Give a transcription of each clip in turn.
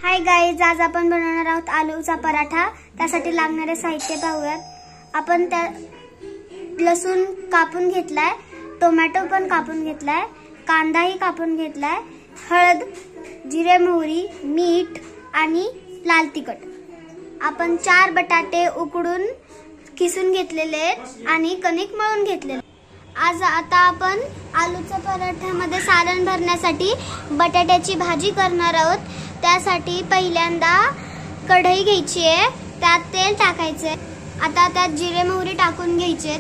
Hi guys, आज आपण बनवणार आहोत आलूचा पराठा। त्यासाठी लागणारे साहित्य पाहूयात। आपण त्या लसूण कापून घेतलाय, टोमॅटो पण कापून घेतलाय, कांदाही कापून घेतलाय, हळद, जिरे मोहरी, मीठ आणि लाल तिखट। आपण 4 बटाटे उकडून किसून घेतलेले आहेत आणि कणिक मळून घेतलेले। आता आपण आलूच्या पराठ्यामध्ये सारण भरण्यासाठी बटाट्याची भाजी करणार आहोत। त्यासाठी पहिल्यांदा कढई घ्यायची आहे, त्यात तेल टाकायचे। आता त्यात जिरे मोहरी टाकून घ्यायचे।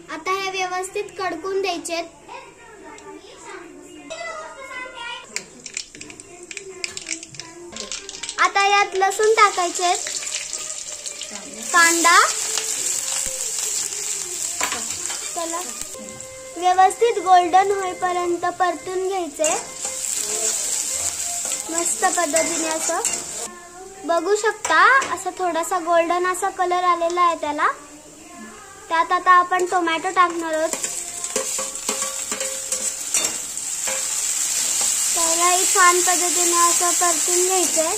आता हे व्यवस्थित कडकून द्यायचे। आता यात लसूण टाकायचे, कांदा, त्याला व्यवस्थित गोल्डन होईपर्यंत परतून घ्यायचे। मस्त पद्धतीने असं बघू शकता, असं थोडासा गोल्डन असा कलर आलेला आहे त्याला। त्यात आता आपण टोमॅटो टाकणार आहोत। त्यालाही छान पद्धतीने असं परतून घ्यायचंय।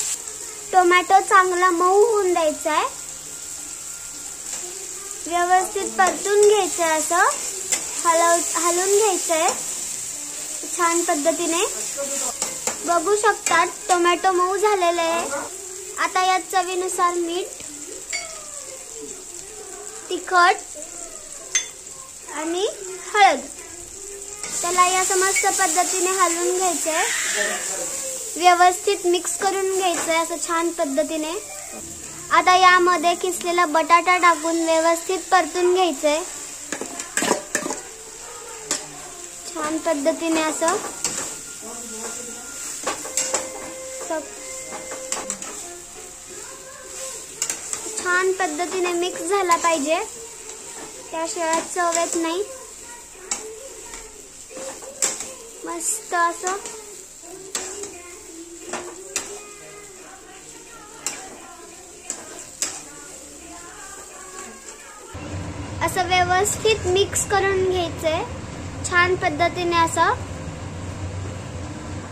टोमॅटो चांगला मऊ होऊन द्यायचा आहे। व्यवस्थित परतून घ्यायचंय, असं हलवून घ्यायचंय छान पद्धतीने। बघू शकता टोमॅटो मऊ झालेले आहे। आता यात चवीनुसार मीठ, तिखट आणि हळद, त्याला या मस्त पद्धतीने हलवून घ्यायचंय। व्यवस्थित मिक्स करून घ्यायचंय असं छान पद्धतीने। आता यामध्ये किसलेला बटाटा टाकून व्यवस्थित परतून घ्यायचंय छान पद्धतीने। असं छान पद्धतीने मिक्स झाला पाहिजे, त्याशिवाय चव येत नाही। मस्त असं व्यवस्थित मिक्स करून घ्यायचंय छान पद्धतीने असं।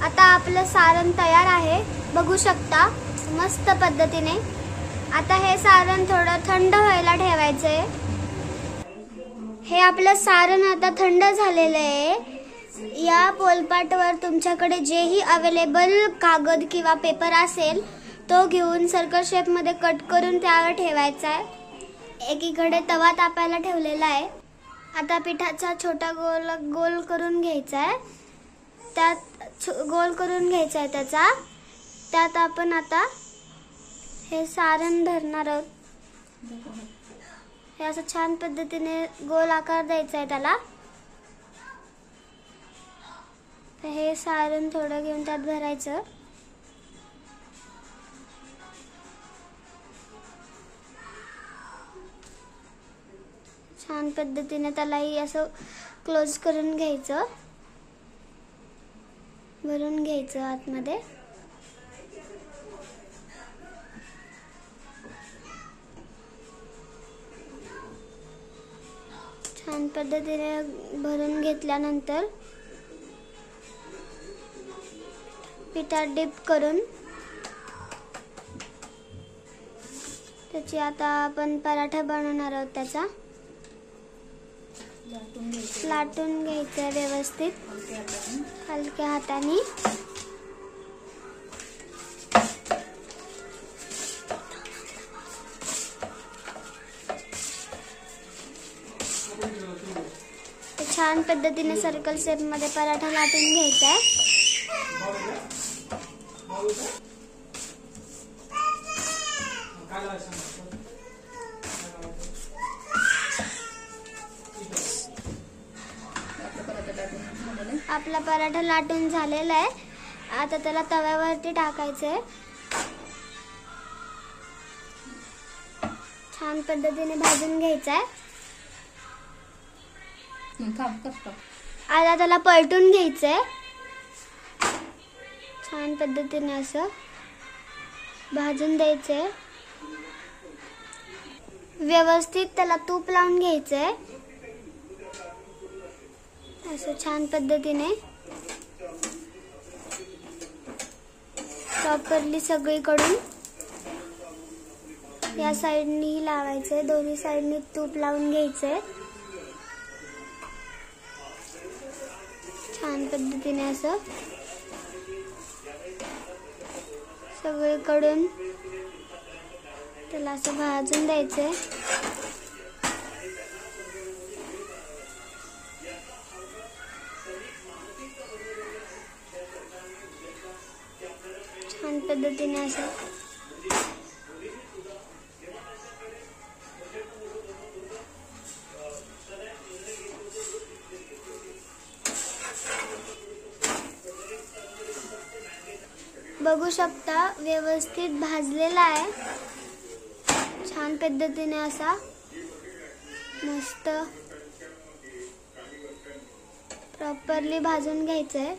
आता आपलं सारण तयार आहे, बघू शकता मस्त पद्धतीने। आता हे सारण थोडं थंड व्हायला ठेवायचंय। हे आपलं सारण आता थंड झालेलं आहे। या पोलपाटवर तुमच्याकडे जेही अवेलेबल कागद किंवा पेपर असेल तो घेऊन सर्कल शेप मध्ये कट करून त्यावर ठेवायचा आहे। एकीकडे तवा तापायला ठेवलेला आहे। आता पिठाचा छोटा गोल करून घ्यायचा आहे, त्यात गोल करून घ्यायचा आहे त्याचा। त्यात आपण आता हे सारण भरणार आहोत। हे असं छान पद्धतीने गोल आकार द्यायचा आहे त्याला। हे सारण थोडं घेऊन त्यात भरायचं। छान पद्धतीने त्यालाही असं क्लोज करून घ्यायचं, भरून घ्यायचं आतमध्ये। छान पद्धतीने भरून घेतल्यानंतर पिठात डिप करून त्याची आता आपण पराठा बनवणार आहोत। त्याचा लाटून घ्यायचं व्यवस्थित हलक्या हाताने। छान पद्धतीने सर्कल शेप मध्ये पराठा लाटून घ्यायचा आहे। आपला पराठा लाटून झालेला आहे। आता त्याला तव्यावरती टाकायचंय। छान पद्धतीने भाजून घ्यायचा आहे। आता त्याला पलटून घ्यायचंय छान पद्धतीने, असं भाजून द्यायचंय। व्यवस्थित त्याला तूप लावून घ्यायचंय। असं छान पद्धतीने प्रॉपरली सगळीकडून या साइडनी लावायचंय, दोन्ही साइडनी तूप लावून घ्यायचंय छान पद्धतीने असं सगळीकडून त्याला असं भाजून द्यायचंय। छान पद्धतीने असं बघू शकता व्यवस्थित भाजलेला आहे, छान पद्धतीने असा मस्त प्रॉपरली भाजून घ्यायचंय।